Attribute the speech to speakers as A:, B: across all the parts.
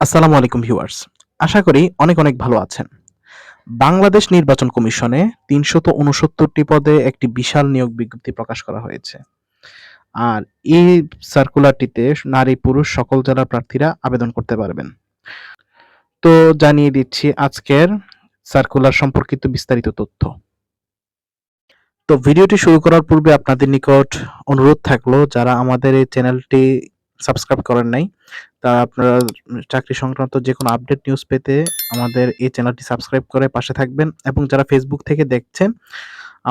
A: আসসালামু আলাইকুম ভিউয়ার্স। আশা করি অনেক ভালো আছেন। বাংলাদেশ নির্বাচন কমিশনে ৩৬৯টি পদে একটি বিশাল নিয়োগ বিজ্ঞপ্তি প্রকাশ করা হয়েছে। আর এই সার্কুলারটিতে নারী-পুরুষ সকল জেলার প্রার্থীরা আবেদন করতে পারবেন। তো জানিয়ে দিচ্ছি আজকের সার্কুলার সম্পর্কিত বিস্তারিত তথ্য। তো ভিডিওটি শুরু করার পূর্বে আপনাদের নিকট অনুরোধ থাকলো যারা আমাদের এই চ্যানেলটি সাবস্ক্রাইব করেন নাই, তারা আপনারা চাকরি সংক্রান্ত যেকোনো আপডেট নিউজ পেতে আমাদের এই চ্যানেলটি সাবস্ক্রাইব করে পাশে থাকবেন এবং যারা ফেসবুক থেকে দেখছেন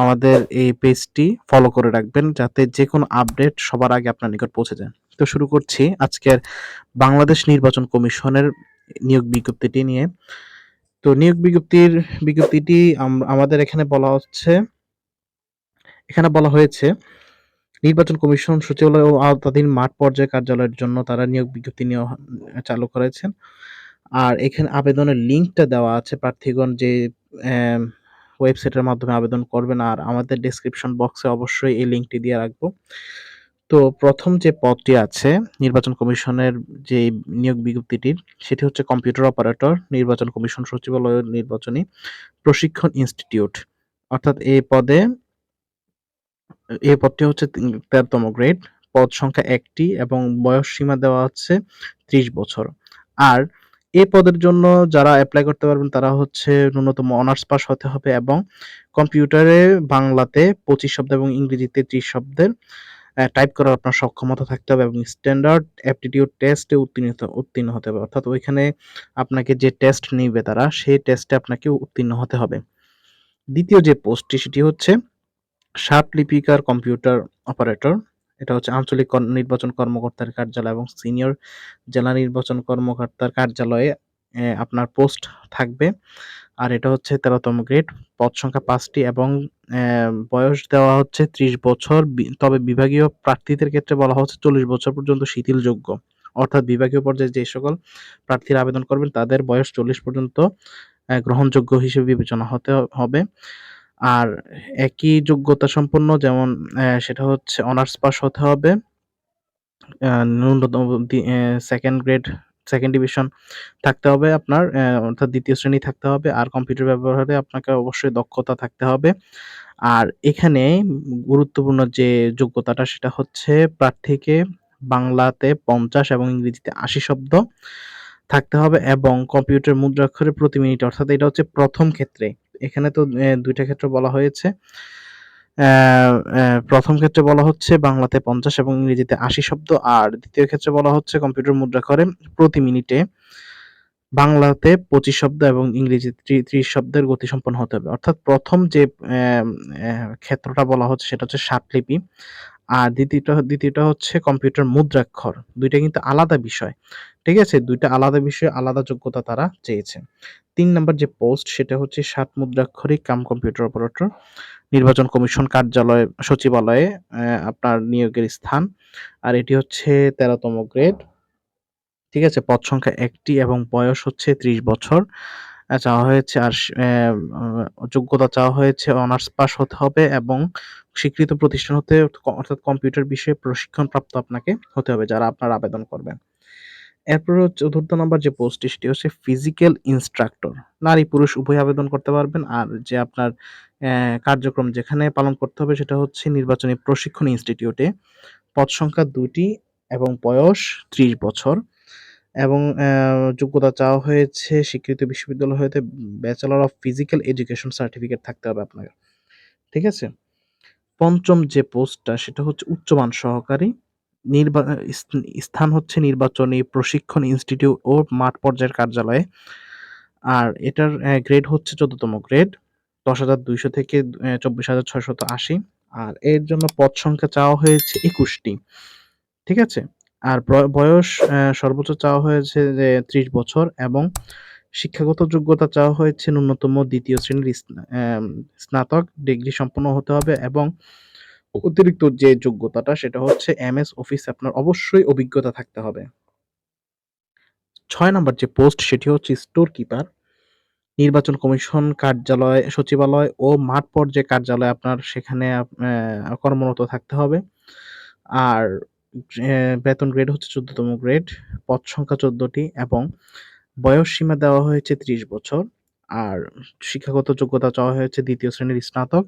A: আমাদের এই পেজটি ফলো করে রাখবেন যাতে যেকোনো আপডেট সবার আগে আপনার নিকট পৌঁছে যায়। তো শুরু করছি আজকের বাংলাদেশ নির্বাচন কমিশনের নিয়োগ বিজ্ঞপ্তিটি নিয়ে। তো নিয়োগ বিজ্ঞপ্তিটি আমাদের এখানে বলা হয়েছে নির্বাচন কমিশন সচিবালয় ও আওতাধীন মাঠ পর্যায়ে কার্যালয়ের জন্য তারা নিয়োগ বিজ্ঞপ্তি চালু করেছেন। আর এখানে আবেদনের লিঙ্কটা দেওয়া আছে প্রার্থীগণ যে অ্যাম ওয়েবসাইটের মাধ্যমে আবেদন করবেন। আর আমাদের ডেসক্রিপশন বক্সে অবশ্যই এই লিঙ্কটি দিয়ে রাখবো। তো ১ম যে পদটি আছে নির্বাচন কমিশনের যে নিয়োগ বিজ্ঞপ্তিটির সেটি হচ্ছে কম্পিউটার অপারেটর, নির্বাচন কমিশন সচিবালয়ের নির্বাচনী প্রশিক্ষণ ইনস্টিটিউট। অর্থাৎ এই পদটি হচ্ছে ১৩তম গ্রেড। পদ সংখ্যা ১টি এবং বয়স সীমা দেওয়া হচ্ছে ৩০ বছর। আর এই পদের জন্য যারা এপ্লাই করতে পারবেন তারা হচ্ছে ন্যূনতম অনার্স পাস হতে হবে এবং কম্পিউটারে বাংলাতে ২৫ শব্দ এবং ইংরেজিতে ৩০ শব্দের টাইপ করার আপনার সক্ষমতা থাকতে হবে এবং স্ট্যান্ডার্ড অ্যাপটিটিউড টেস্টে উত্তীর্ণ হতে হবে। অর্থাৎ ওইখানে আপনাকে যে টেস্ট নিবে তারা সেই টেস্টে আপনাকে উত্তীর্ণ হতে হবে। দ্বিতীয় যে পোস্টটি সেটি হচ্ছে সাপ-লিপিকার কম্পিউটার অপারেটর। এটা হচ্ছে আঞ্চলিক নির্বাচন কর্মকর্তার কার্যালয় এবং সিনিয়র জেলা নির্বাচন কর্মকর্তার কার্যালয়ে আপনার পোস্ট থাকবে। আর এটা হচ্ছে ১৩তম গ্রেড। পদ সংখ্যা ৫টি এবং বয়স দেওয়া হচ্ছে ৩০ বছর। তবে বিভাগীয় প্রার্থীদের ক্ষেত্রে বলা হচ্ছে ৪০ বছর পর্যন্ত শিথিলযোগ্য। অর্থাৎ বিভাগীয় পর্যায়ে যে সকল প্রার্থীরা আবেদন করবেন তাদের বয়স ৪০ পর্যন্ত গ্রহণযোগ্য হিসেবে বিবেচনা হতে হবে। আর একই যোগ্যতা সম্পন্ন যেমন সেটা হচ্ছে অনার্স পাস হতে হবে। ন্যূনতম 2nd গ্রেড 2nd ডিভিশন থাকতে হবে আপনার অর্থাৎ ২য় শ্রেণী থাকতে হবে। আর কম্পিউটার ব্যবহারে আপনাকে অবশ্যই দক্ষতা থাকতে হবে। আর এখানে গুরুত্বপূর্ণ যে যোগ্যতাটা সেটা হচ্ছে প্রার্থীকে বাংলাতে ৫০ এবং ইংরেজিতে ৮০ শব্দ থাকতে হবে এবং কম্পিউটার মুদ্রাক্ষরে প্রতি মিনিটে অর্থাৎ এটা হচ্ছে ১ম ক্ষেত্রে। এখানে তো ২ টা ক্ষেত্রে বলা হয়েছে। অ্যা অ্যা ১ম ক্ষেত্রে বলা হচ্ছে বাংলাতে ৫০ এবং ইংরেজিতে ৮০ শব্দ। আর ২য় ক্ষেত্রে বলা হচ্ছে কম্পিউটার মুদ্রাক্ষরে প্রতি মিনিটে বাংলাতে ২৫ শব্দ এবং ইংরেজিতে ৩০ শব্দের গতিসম্পন্ন হতে হবে। অর্থাৎ ১ম যে অ্যাম অ্যা ক্ষেত্রটা বলা হচ্ছে সেটা হচ্ছে ষাটলিপি। আর দ্বিতীয়টা হচ্ছে কম্পিউটার মুদ্রাক্ষর। ২ টা কিন্তু আলাদা বিষয়। ঠিক আছে? ২ টা আলাদা বিষয়, আলাদা যোগ্যতা তারা চেয়েছে। ৩ নাম্বার যে পোস্ট সেটা হচ্ছে ষাট মুদ্রাক্ষরিক কাম কম্পিউটার অপারেটর। নির্বাচন কমিশন কার্যালয় সচিবালয়ে আপনার নিয়োগের স্থান। আর এটি হচ্ছে ১৩তম গ্রেড। ঠিক আছে? পদ সংখ্যা ১টি এবং বয়স হচ্ছে ৩০ বছর। চাওয়া হয়েছে আর যোগ্যতা চাওয়া হয়েছে অনার্স পাস হতে হবে এবং স্বীকৃত প্রতিষ্ঠান হতে অর্থাৎ কম্পিউটার বিষয়ে প্রশিক্ষণপ্রাপ্ত আপনাকে হতে হবে যারা আপনারা আবেদন করবেন। এরপরে ৪র্থ নাম্বার যে পোস্টটি সেটি হচ্ছে ফিজিক্যাল ইন্সট্রাক্টর। নারী-পুরুষ উভয়ই আবেদন করতে পারবেন। আর যে আপনার কার্যক্রম যেখানে পালন করতে হবে সেটা হচ্ছে নির্বাচনী প্রশিক্ষণ ইনস্টিটিউটে। পদ সংখ্যা ২ টি এবং বয়স ৩০ বছর এবং যোগ্যতা চাওয়া হয়েছে স্বীকৃত বিশ্ববিদ্যালয় হতে bachelor of physical education certificate থাকতে হবে আপনার। ঠিক আছে? ৫ম যে পোস্টটা সেটা হচ্ছে উচ্চমান সহকারী। নির্বা ইস স্থান হচ্ছে নির্বাচনী প্রশিক্ষণ ইনস্টিটিউট ও মাঠ পর্যায়ের কার্যালয়ে। আর এটার গ্রেড হচ্ছে ১৪তম গ্রেড। ১০,২০০ থেকে ২৪,৬৮০। আর এর জন্য পদ সংখ্যা চাওয়া হয়েছে ২১ টি। ঠিক আছে? আর বয়স সর্বোচ্চ চাওয়া হয়েছে যে ৩০ বছর এবং শিক্ষাগত যোগ্যতা চাওয়া হয়েছে ন্যূনতম ২য় শ্রেণীর স্নাতক ডিগ্রি সম্পন্ন হতে হবে এবং অতিরিক্ত যে যোগ্যতাটা সেটা হচ্ছে এমএস অফিস আপনার অবশ্যই অভিজ্ঞতা থাকতে হবে। ৬ নাম্বার যে পোস্ট সেটি হচ্ছে স্টোর কিপার। নির্বাচন কমিশন কার্যালয়, সচিবালয় ও মাঠ পর্যায়ে কার্যালয়ে আপনার সেখানে কর্মরত থাকতে হবে। আর বেতন গ্রেড হচ্ছে ১৪তম গ্রেড, পদ সংখ্যা ১৪টি এবং বয়স সীমা দেওয়া হয়েছে ৩০ বছর। আর শিক্ষাগত যোগ্যতা চাওয়া হয়েছে ২য় শ্রেণীর স্নাতক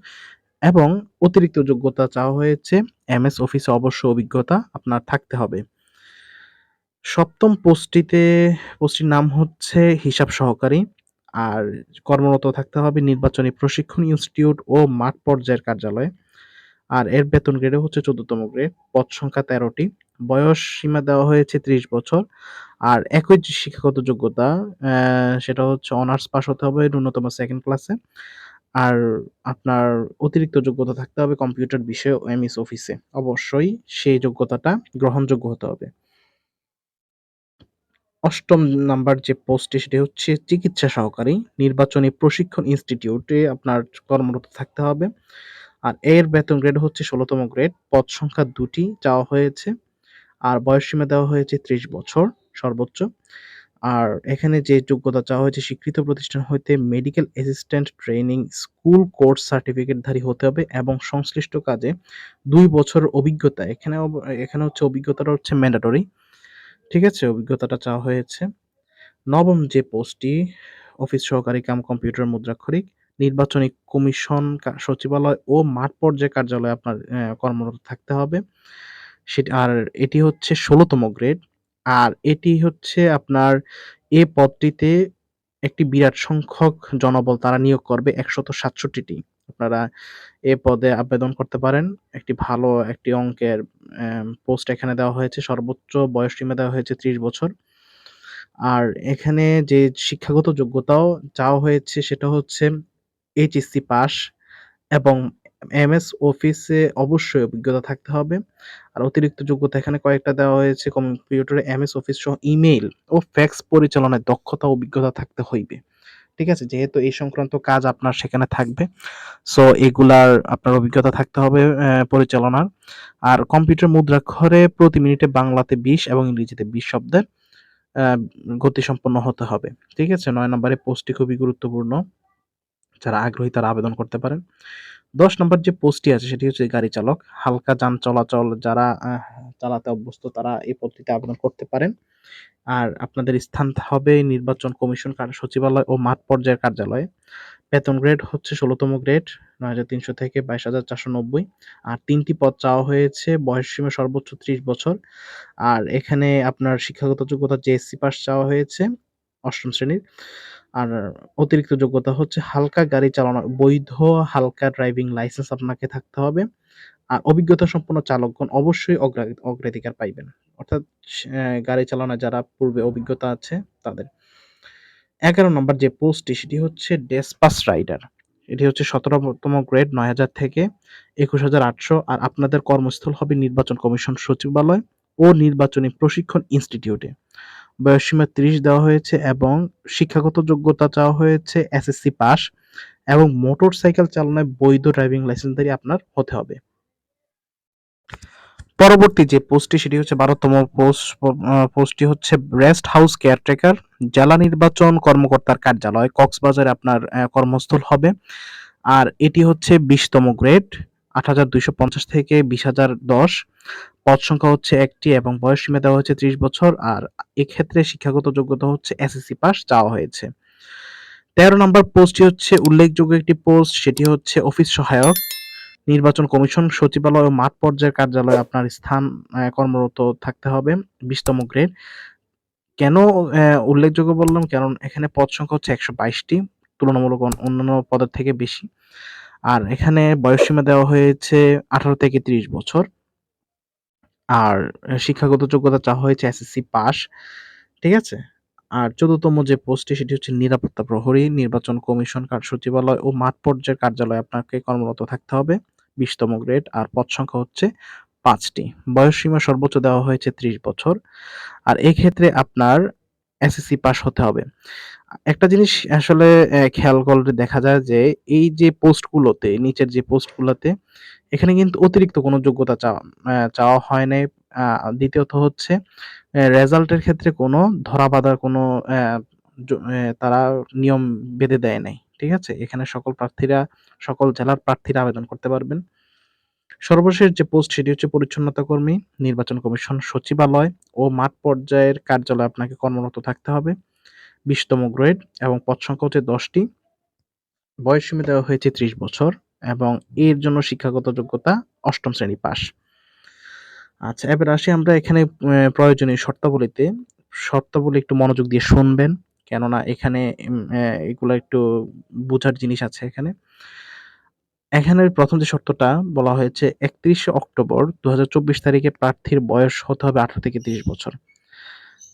A: এবং অতিরিক্ত যোগ্যতা চাওয়া হয়েছে এমএস অফিসে অবশ্য অভিজ্ঞতা আপনার থাকতে হবে। ৭ম পোস্টটির নাম হচ্ছে হিসাব সহকারী। আর কর্মরত থাকতে হবে নির্বাচনী প্রশিক্ষণ ইনস্টিটিউট ও মাঠ পর্যায়ের কার্যালয়ে। আর এর বেতন গ্রেডও হচ্ছে ১৪তম গ্রেড, পদ সংখ্যা ১৩টি, বয়স সীমা দেওয়া হয়েছে ৩০ বছর। আর একই যে শিক্ষাগত যোগ্যতা সেটা হচ্ছে অনার্স পাস হতে হবে ন্যূনতম 2nd ক্লাসে। আর আপনার অতিরিক্ত যোগ্যতা থাকতে হবে কম্পিউটার বিষয়ে ও এমএস অফিসে। অবশ্যই সেই যোগ্যতাটা গ্রহণযোগ্য হতে হবে। ৮ম নাম্বার যে পোস্টটি সেটি হচ্ছে চিকিৎসা সহকারী। নির্বাচনী প্রশিক্ষণ ইনস্টিটিউটে আপনার কর্মরত থাকতে হবে। আর এর বেতন গ্রেড হচ্ছে ১৬তম গ্রেড। পদ সংখ্যা ২ টি চাওয়া হয়েছে। আর বয়সসীমা দেওয়া হয়েছে ৩০ বছর সর্বোচ্চ। আর এখানে যে যোগ্যতা চাওয়া হয়েছে স্বীকৃত প্রতিষ্ঠান হইতে medical assistant training school course সার্টিফিকেটধারী হতে হবে এবং সংশ্লিষ্ট কাজে ২ বছরের অভিজ্ঞতা। এখানে হচ্ছে অভিজ্ঞতাটা হচ্ছে ম্যান্ডেটরি। ঠিক আছে? অভিজ্ঞতাটা চাওয়া হয়েছে। ৯ম যে পোস্টটি অফিস সহকারী কাম কম্পিউটার মুদ্রাক্ষরিক, নির্বাচনী কমিশন সচিবালয় ও মাঠ পর্যায়ে কার্যালয়ে আপনার কর্মরত থাকতে হবে। আর এটি হচ্ছে ১৬তম গ্রেড। আর এটি হচ্ছে আপনার পদটিতে একটি বিরাট সংখ্যক জনবল তারা নিয়োগ করবে ১৬৭ টি। আপনারা এ পদে আবেদন করতে পারেন। একটি অঙ্কের পোস্ট এখানে দেওয়া হয়েছে। সর্বোচ্চ বয়সসীমা দেওয়া হয়েছে ৩০ বছর। আর এখানে যে শিক্ষাগত যোগ্যতাও চাওয়া হয়েছে সেটা হচ্ছে এইচএসসি পাস এবং এমএস অফিসে অবশ্যই অভিজ্ঞতা থাকতে হবে। আর অতিরিক্ত যোগ্যতা এখানে কয়েকটা দেওয়া হয়েছে কম্পিউটারে এমএস অফিস সহ ইমেইল ও ফ্যাক্স পরিচালনায় দক্ষতা ও অভিজ্ঞতা থাকতে হইবে। ঠিক আছে? যেহেতু এই সংক্রান্ত কাজ আপনার সেখানে থাকবে। সো এগুলার আপনার অভিজ্ঞতা থাকতে হবে পরিচালনার। আর কম্পিউটার মুদ্রাক্ষরে প্রতি মিনিটে বাংলাতে ২০ এবং ইংরেজিতে ২০ শব্দের আ গতিসম্পন্ন হতে হবে। ঠিক আছে? ৯ নম্বরের পোস্টটি খুবই গুরুত্বপূর্ণ। যারা আগ্রহী তারা আবেদন করতে পারেন। ১০ নম্বর যে পোস্টটি আছে সেটি হচ্ছে গাড়ি চালক। হালকা যান চলাচল যারা চালাতে অভ্যস্ত তারা এই পদটিতে আবেদন করতে পারেন। আর আপনাদের স্থান হবে নির্বাচন কমিশন সচিবালয় ও মাঠ পর্যায়ের কার্যালয়ে। বেতন গ্রেড হচ্ছে ১৬তম গ্রেড ৯,৩০০ থেকে ২২,৪৯০। আর ৩ টি পদ চাওয়া হয়েছে। বয়সসীমা সর্বোচ্চ ৩০ বছর। আর এখানে আপনার শিক্ষাগত যোগ্যতা জেএসসি পাস চাওয়া হয়েছে ৮ম শ্রেণীর। আর অতিরিক্ত যোগ্যতা হচ্ছে হালকা গাড়ি চালানো বৈধ হালকা ড্রাইভিং লাইসেন্স আপনাকে থাকতে হবে। আর অভিজ্ঞতা সম্পন্ন চালকগণ অবশ্যই অগ্রাধিকার পাইবেন। অর্থাৎ গাড়ি চালানোয় যারা পূর্বে অভিজ্ঞতা আছে তাদের। ১১ নম্বর যে পোস্টটি সেটি হচ্ছে ডেসপাচ রাইডার। এটি হচ্ছে ১৭তম গ্রেড ৯,০০০ থেকে ২১,৮০০। আর আপনাদের কর্মস্থল হবে নির্বাচন কমিশন সচিবালয় ও নির্বাচনী প্রশিক্ষণ ইনস্টিটিউটে। বয়সসীমা ৩০ দেওয়া হয়েছে এবং শিক্ষাগত যোগ্যতা চাওয়া হয়েছে এসএসসি পাস এবং মোটরসাইকেল চালনায় বৈধ ড্রাইভিং লাইসেন্সধারী আপনার হতে হবে। পরবর্তী যে পোস্টটি সেটি হচ্ছে ১২তম পোস্টটি হচ্ছে রেস্ট হাউস কেয়ারটেকার। জেলা নির্বাচন কর্মকর্তার কার্যালয় কক্সবাজারে আপনার কর্মস্থল হবে। আর এটি হচ্ছে ২০তম গ্রেড ৮,২৫০ থেকে ২০,০১০। পদ সংখ্যা হচ্ছে ১টি এবং বয়সসীমা দেওয়া হয়েছে ৩০ বছর। আর এক্ষেত্রে শিক্ষাগত যোগ্যতা হচ্ছে এসএসসি পাস চাওয়া হয়েছে। ১৩ নম্বর পোস্টটি হচ্ছে উল্লেখযোগ্য একটি পোস্ট সেটি হচ্ছে অফিস সহায়ক। নির্বাচন কমিশন সচিবালয় ও মাঠ পর্যায়ের কার্যালয়ে আপনার স্থান কর্মরত থাকতে হবে ২০তম গ্রেড। কেন উল্লেখযোগ্য বললাম? কারণ এখানে পদ সংখ্যা হচ্ছে ১২২ টি, তুলনামূলক অন্যান্য পদের থেকে বেশি। আর এখানে বয়সসীমা দেওয়া হয়েছে ১৮ থেকে ৩০ বছর। আর শিক্ষাগত যোগ্যতা চাওয়া হয়েছে এসএসসি পাস। ঠিক আছে? আর ১৪তম যে পোস্টটি সেটি হচ্ছে নিরাপত্তা প্রহরী। নির্বাচন কমিশন সচিবালয় ও মাঠ পর্যায়ের কার্যালয়ে আপনাকে কর্মরত থাকতে হবে ২০তম গ্রেড। আর পদ সংখ্যা হচ্ছে ৫টি। বয়সসীমা সর্বোচ্চ দেওয়া হয়েছে ৩০ বছর। আর এক্ষেত্রে আপনার এসএসসি পাস হতে হবে। একটা জিনিস আসলে খেয়াল করলে দেখা যায় যে এই যে পোস্টগুলোতে নিচের যে পোস্টগুলাতে এখানে কিন্তু অতিরিক্ত কোনো যোগ্যতা চাওয়া হয় নাই। আ দ্বিতীয়ত হচ্ছে রেজাল্টের ক্ষেত্রে কোনো ধরা-বাঁধার কোনো অ্যা তারা নিয়ম বেঁধে দেয় নাই। ঠিক আছে? এখানে সকল জেলার প্রার্থীরা আবেদন করতে পারবেন। সর্বশেষ যে পোস্ট সেটি হচ্ছে পরিচ্ছন্নতা কর্মী, নির্বাচন কমিশন সচিবালয় ও মাঠ পর্যায়ের কার্যালয়ে আপনাকে কর্মরত থাকতে হবে। ২০তম গ্রেড এবং পদ সংখ্যা হচ্ছে ১০ টি। বয়সসীমা দেওয়া হয়েছে ৩০ বছর এবং এর জন্য শিক্ষাগত যোগ্যতা ৮ম শ্রেণী পাস। আচ্ছা, এবার আসি আমরা এখানে প্রয়োজনীয় শর্তাবলীতে। শর্তাবলী একটু মনোযোগ দিয়ে শুনবেন। কেননা এখানে এগুলা একটু বুঝার জিনিস আছে এখানে। এখানে ১ম যে শর্তটা বলা হয়েছে ৩১শে অক্টোবর ২০২৪ তারিখে প্রার্থীর বয়স হতে হবে ১৮ থেকে ৩০ বছর।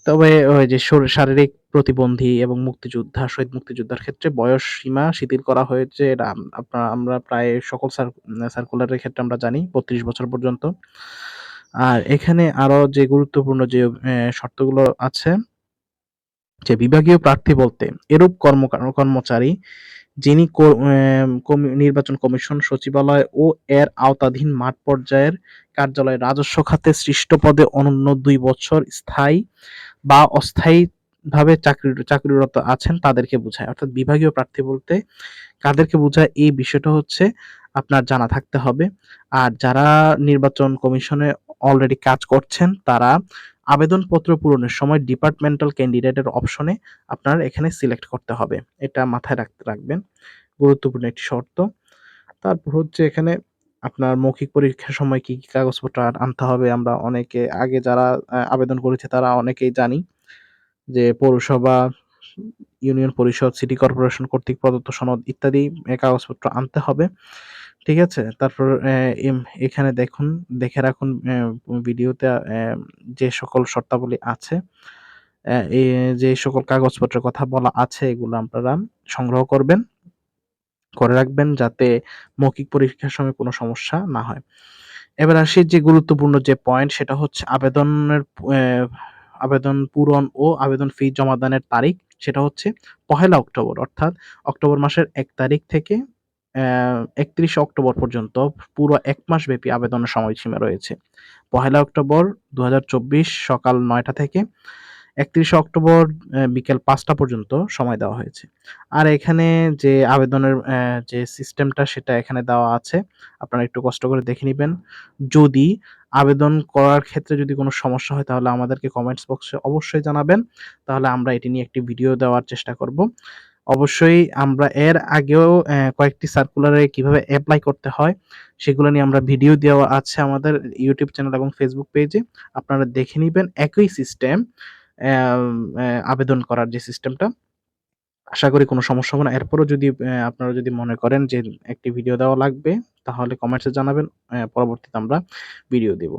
A: তবে ওই যে শারীরিক প্রতিবন্ধী এবং মুক্তিযোদ্ধা, শহীদ মুক্তিযোদ্ধার ক্ষেত্রে বয়স সীমা শিথিল করা হয়েছে। এটা আমরা প্রায় সকল সার্কুলারের ক্ষেত্রে আমরা জানি ৩২ বছর পর্যন্ত। আর এখানে আরো যে গুরুত্বপূর্ণ যে শর্তগুলো আছে, যে বিভাগীয় প্রার্থী বলতে এরূপ কর্মচারী যিনি নির্বাচন কমিশন সচিবালয় ও এর আওতাধীন মাঠ পর্যায়ের কার্যালয়ে রাজস্ব খাতে সৃষ্ট পদে অনূন্য ২ বছর স্থায়ী বা অস্থায়ীভাবে চাকরিরত আছেন তাদেরকে বোঝায়। অর্থাৎ বিভাগীয় প্রার্থী বলতে কাদেরকে বোঝায় এই বিষয়টা হচ্ছে আপনার জানা থাকতে হবে। আর যারা নির্বাচন কমিশনে অলরেডি কাজ করছেন তারা আবেদনপত্র পূরণের সময় ডিপার্টমেন্টাল ক্যান্ডিডেটের অপশনে আপনার এখানে সিলেক্ট করতে হবে। এটা মাথায় রাখবেন। গুরুত্বপূর্ণ একটি শর্ত। তারপর হচ্ছে এখানে আপনার মৌখিক পরীক্ষার সময় কি কাগজপত্র আনতে হবে আমরা অনেকে আগে যারা আবেদন করেছে তারা অনেকেই জানি যে পৌরসভা, ইউনিয়ন পরিষদ, সিটি কর্পোরেশন কর্তৃক প্রদত্ত সনদ ইত্যাদি কাগজপত্র আনতে হবে। ঠিক আছে? তারপর এখানে দেখে রাখুন ভিডিওতে যে সকল শর্তাবলী আছে, এ যে সকল কাগজপত্রের কথা বলা আছে এগুলো আপনারা সংগ্রহ করবেন, করে রাখবেন যাতে মৌখিক পরীক্ষার সময় কোনো সমস্যা না হয়। এবার আসি যে গুরুত্বপূর্ণ যে পয়েন্ট সেটা হচ্ছে আবেদন পূরণ ও আবেদন ফি জমাদানের তারিখ সেটা হচ্ছে ১লা অক্টোবর, অর্থাৎ অক্টোবর মাসের ১ তারিখ থেকে ৩১ অক্টোবর পর্যন্ত পুরো ১ মাস ব্যাপী আবেদনের সময়সীমা রয়েছে। ১লা অক্টোবর ২০২৪ সকাল ৯টা থেকে ৩১ অক্টোবর বিকেল ৫টা পর্যন্ত সময় দেওয়া হয়েছে। আর এখানে যে আবেদনের যে সিস্টেমটা সেটা এখানে দেওয়া আছে। আপনারা একটু কষ্ট করে দেখে নিবেন। যদি আবেদন করার ক্ষেত্রে যদি কোনো সমস্যা হয় তাহলে আমাদেরকে কমেন্টস বক্সে অবশ্যই জানাবেন। তাহলে আমরা এটি নিয়ে একটি ভিডিও দেওয়ার চেষ্টা করব। অবশ্যই আমরা এর আগেও কয়েকটি সার্কুলারে কিভাবে এপ্লাই করতে হয় সেগুলো নিয়ে আমরা ভিডিও দেওয়া আছে আমাদের YouTube চ্যানেল এবং Facebook পেজে। আপনারা দেখে নিবেন একই সিস্টেম অ্যাম অ্যা আবেদন করার যে সিস্টেমটা, আশা করি কোনো সমস্যা হবে না। এরপরও যদি আপনারা যদি মনে করেন যে একটি ভিডিও দেওয়া লাগবে তাহলে কমেন্টসে জানাবেন। পরবর্তীতে আমরা ভিডিও দেব।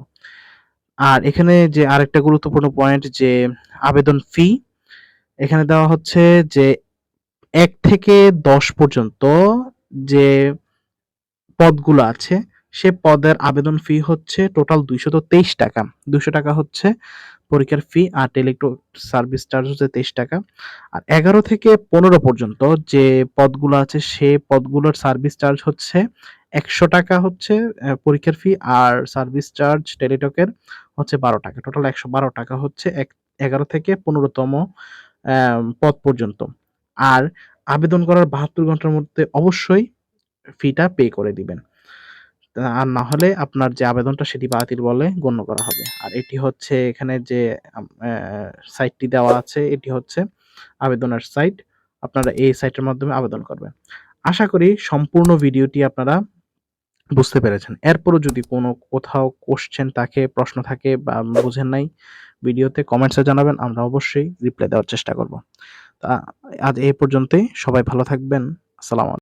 A: আর এখানে যে আরেকটা গুরুত্বপূর্ণ পয়েন্ট যে আবেদন ফি এখানে দেওয়া হচ্ছে যে ১ থেকে ১০ পর্যন্ত যে পদগুলো আছে, সে পদের আবেদন ফি হচ্ছে টোটাল ৳২২৩। ৳২০০ হচ্ছে পরীক্ষার ফি আর টেলিটক সার্ভিস চার্জ হচ্ছে ৳২৩। আর ১১ থেকে ১৫ পর্যন্ত যে পদগুলো আছে সে পদগুলোর সার্ভিস চার্জ হচ্ছে ৳১০০ হচ্ছে পরীক্ষার ফি আর সার্ভিস চার্জ টেলিটকের হচ্ছে ৳১২। টোটাল ৳১১২ হচ্ছে ১১ থেকে ১৫ তম পদ পর্যন্ত। আর আবেদন করার ৭২ ঘন্টার মধ্যে অবশ্যই ফিটা পে করে দিবেন। আর না হলে আপনার যে আবেদনটা সেটি বাতিল বলে গণ্য করা হবে। আর এটি হচ্ছে এখানে যে সাইটটি দেওয়া আছে এটি হচ্ছে আবেদনের সাইট। আপনারা এই সাইটের মাধ্যমে আবেদন করবেন। আশা করি সম্পূর্ণ ভিডিওটি আপনারা বুঝতে পেরেছেন। এরপরও যদি কোথাও কোয়েশ্চেন থাকে, প্রশ্ন থাকে বা বুঝেন নাই ভিডিওতে কমেন্টসে জানাবেন। আমরা অবশ্যই রিপ্লাই দেওয়ার চেষ্টা করব। তা আজ এই পর্যন্তই। সবাই ভালো থাকবেন। আসসালামু আলাইকুম।